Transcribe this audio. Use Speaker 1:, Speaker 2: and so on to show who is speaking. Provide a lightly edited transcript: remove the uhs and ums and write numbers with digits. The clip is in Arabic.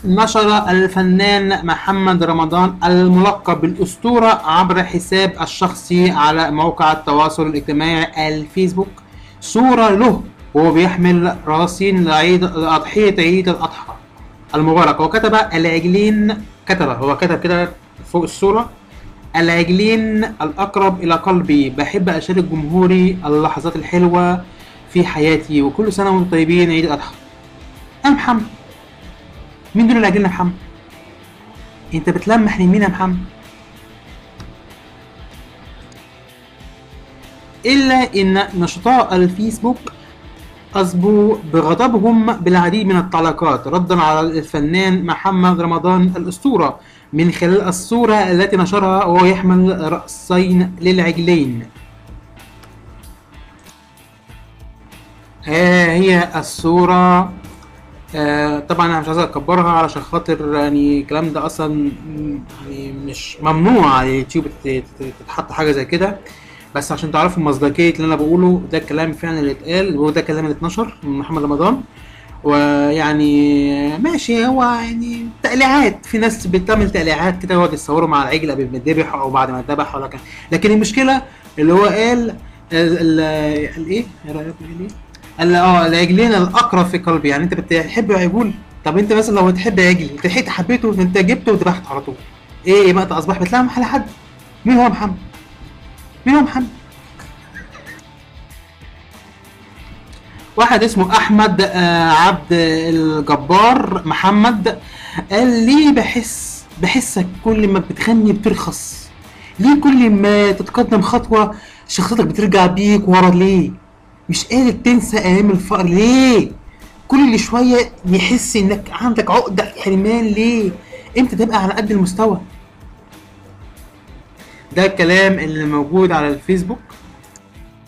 Speaker 1: نشر الفنان محمد رمضان الملقب بالأسطورة عبر حساب الشخصي على موقع التواصل الاجتماعي الفيسبوك صورة له وهو بيحمل رصين لأضحية عيد الأضحى المبارك، وكتب العجلين، هو كتب كده فوق الصورة: العجلين الأقرب إلى قلبي، بحب أشارك جمهوري اللحظات الحلوة في حياتي، وكل سنة وانتم طيبين، عيد الأضحى. يا محمد، مين دول العجلين يا محمد؟ انت بتلمح لمين يا محمد؟ إلا إن نشطاء الفيسبوك أصبوا بغضبهم بالعديد من التعليقات ردا على الفنان محمد رمضان الأسطورة من خلال الصورة التي نشرها وهو يحمل رأسين للعجلين. هي الصورة. طبعا انا مش عايز اكبرها علشان خاطر يعني الكلام ده اصلا يعني مش ممنوع على اليوتيوب تتحط حاجه زي كده، بس عشان تعرفوا مصداقيه اللي انا بقوله، ده الكلام فعلا اللي اتقال وده الكلام اللي اتنشر من محمد رمضان. ويعني ماشي، هو يعني تقليعات، في ناس بتعمل تقليعات كده يقعد يتصوروا مع العجل قبل ما يتذبح او بعد ما يتذبح، لكن المشكله اللي هو قال الايه العجلين الاقرب في قلبي. يعني انت بتحب عجول؟ طب انت مثلا لو بتحب عجل، انت لحقت حبيته، انت جبته وذبحته على طول، ايه بقى اصبح بتلمح على حد؟ مين هو محمد؟ مين هو محمد؟ واحد اسمه احمد عبد الجبار محمد قال لي: بحسك كل ما بتغني بترخص، ليه كل ما تتقدم خطوة شخصيتك بترجع بيك ورا؟ ليه مش قادر تنسى ايام الفقر؟ ليه كل شوية يحس انك عندك عقدة حرمان؟ ليه امتى تبقى على قد المستوى؟ ده الكلام اللي موجود على الفيسبوك.